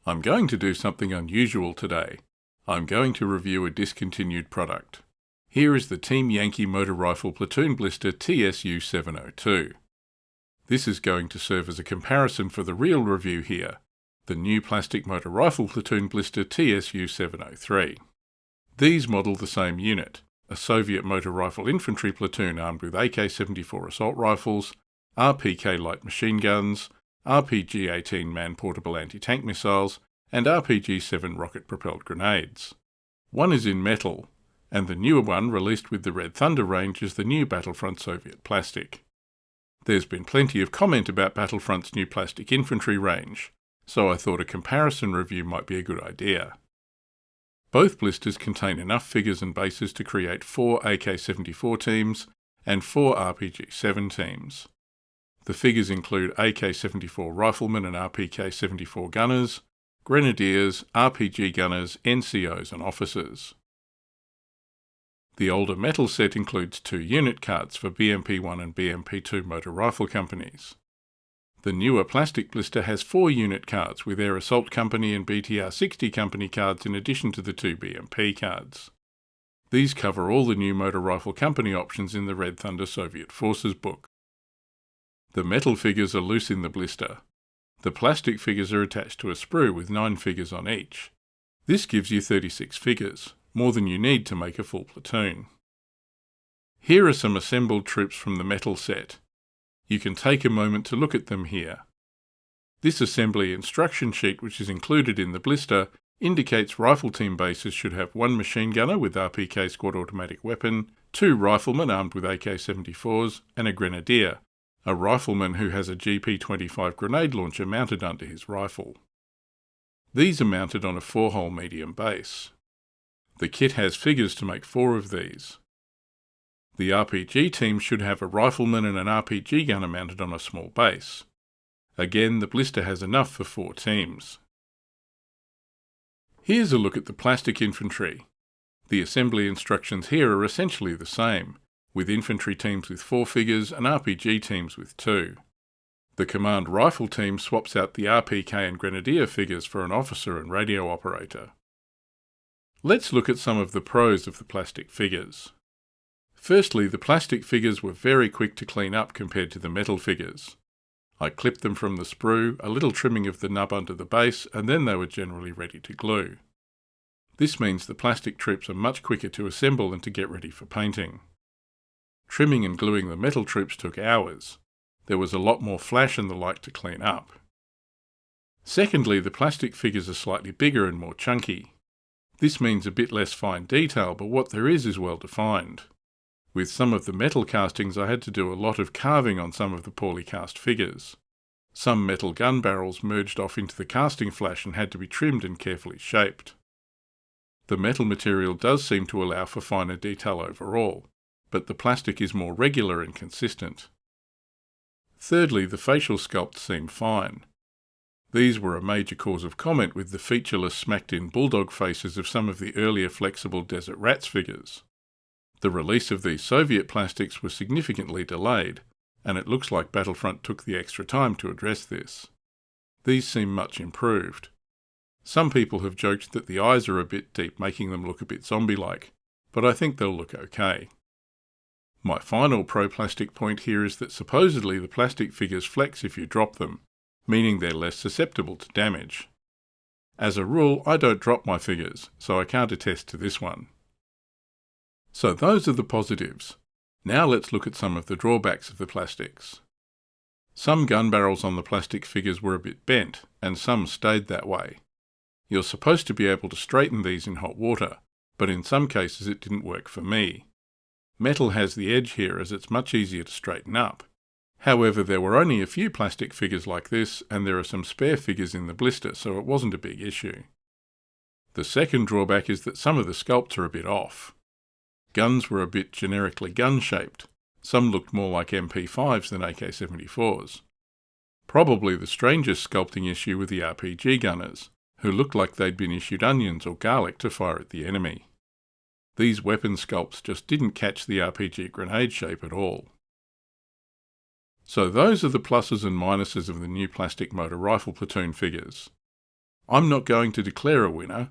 I'm going to do something unusual today. I'm going to review a discontinued product. Here is the Team Yankee Motor Rifle Platoon Blister TSU-702. This is going to serve as a comparison for the real review here, the new plastic Motor Rifle Platoon Blister TSU-703. These model the same unit, a Soviet Motor Rifle Infantry platoon armed with AK-74 assault rifles, RPK light machine guns, RPG-18 man-portable anti-tank missiles, and RPG-7 rocket-propelled grenades. One is in metal, and the newer one released with the Red Thunder range is the new Battlefront Soviet plastic. There's been plenty of comment about Battlefront's new plastic infantry range, so I thought a comparison review might be a good idea. Both blisters contain enough figures and bases to create 4 AK-74 teams and 4 RPG-7 teams. The figures include AK-74 riflemen and RPK-74 gunners, grenadiers, RPG gunners, NCOs and officers. The older metal set includes 2 unit cards for BMP-1 and BMP-2 motor rifle companies. The newer plastic blister has 4 unit cards with Air Assault Company and BTR-60 company cards in addition to the 2 BMP cards. These cover all the new motor rifle company options in the Red Thunder Soviet Forces book. The metal figures are loose in the blister. The plastic figures are attached to a sprue with 9 figures on each. This gives you 36 figures, more than you need to make a full platoon. Here are some assembled troops from the metal set. You can take a moment to look at them here. This assembly instruction sheet, which is included in the blister, indicates rifle team bases should have 1 machine gunner with RPK squad automatic weapon, 2 riflemen armed with AK-74s, and a grenadier, a rifleman who has a GP-25 grenade launcher mounted under his rifle. These are mounted on a 4-hole medium base. The kit has figures to make 4 of these. The RPG team should have a rifleman and an RPG gunner mounted on a small base. Again, the blister has enough for 4 teams. Here's a look at the plastic infantry. The assembly instructions here are essentially the same, with infantry teams with 4 figures and RPG teams with 2. The command rifle team swaps out the RPK and grenadier figures for an officer and radio operator. Let's look at some of the pros of the plastic figures. Firstly, the plastic figures were very quick to clean up compared to the metal figures. I clipped them from the sprue, a little trimming of the nub under the base, and then they were generally ready to glue. This means the plastic troops are much quicker to assemble and to get ready for painting. Trimming and gluing the metal troops took hours. There was a lot more flash and the like to clean up. Secondly, the plastic figures are slightly bigger and more chunky. This means a bit less fine detail, but what there is well defined. With some of the metal castings I had to do a lot of carving on some of the poorly cast figures. Some metal gun barrels merged off into the casting flash and had to be trimmed and carefully shaped. The metal material does seem to allow for finer detail overall, but the plastic is more regular and consistent. Thirdly, the facial sculpts seem fine. These were a major cause of comment with the featureless smacked-in bulldog faces of some of the earlier flexible Desert Rats figures. The release of these Soviet plastics was significantly delayed, and it looks like Battlefront took the extra time to address this. These seem much improved. Some people have joked that the eyes are a bit deep, making them look a bit zombie-like, but I think they'll look okay. My final pro-plastic point here is that supposedly the plastic figures flex if you drop them, meaning they're less susceptible to damage. As a rule, I don't drop my figures, so I can't attest to this one. So those are the positives. Now let's look at some of the drawbacks of the plastics. Some gun barrels on the plastic figures were a bit bent, and some stayed that way. You're supposed to be able to straighten these in hot water, but in some cases it didn't work for me. Metal has the edge here as it's much easier to straighten up. However, there were only a few plastic figures like this, and there are some spare figures in the blister, so it wasn't a big issue. The second drawback is that some of the sculpts are a bit off. Guns were a bit generically gun-shaped. Some looked more like MP5s than AK-74s. Probably the strangest sculpting issue were the RPG gunners, who looked like they'd been issued onions or garlic to fire at the enemy. These weapon sculpts just didn't catch the RPG grenade shape at all. So those are the pluses and minuses of the new plastic Motor Rifle Platoon figures. I'm not going to declare a winner.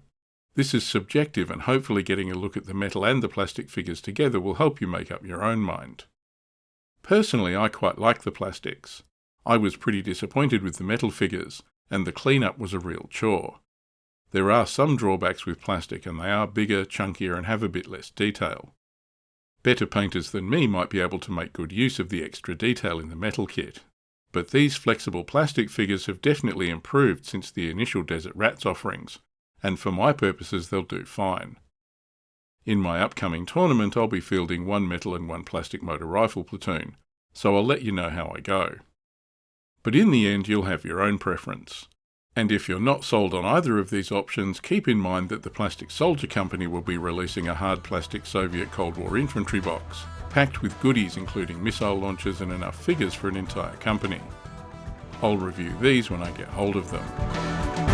This is subjective, and hopefully getting a look at the metal and the plastic figures together will help you make up your own mind. Personally, I quite like the plastics. I was pretty disappointed with the metal figures, and the cleanup was a real chore. There are some drawbacks with plastic, and they are bigger, chunkier, and have a bit less detail. Better painters than me might be able to make good use of the extra detail in the metal kit. But these flexible plastic figures have definitely improved since the initial Desert Rats offerings, and for my purposes they'll do fine. In my upcoming tournament I'll be fielding 1 metal and 1 plastic motor rifle platoon, so I'll let you know how I go. But in the end you'll have your own preference. And if you're not sold on either of these options, keep in mind that the Plastic Soldier Company will be releasing a hard plastic Soviet Cold War infantry box, packed with goodies including missile launchers and enough figures for an entire company. I'll review these when I get hold of them.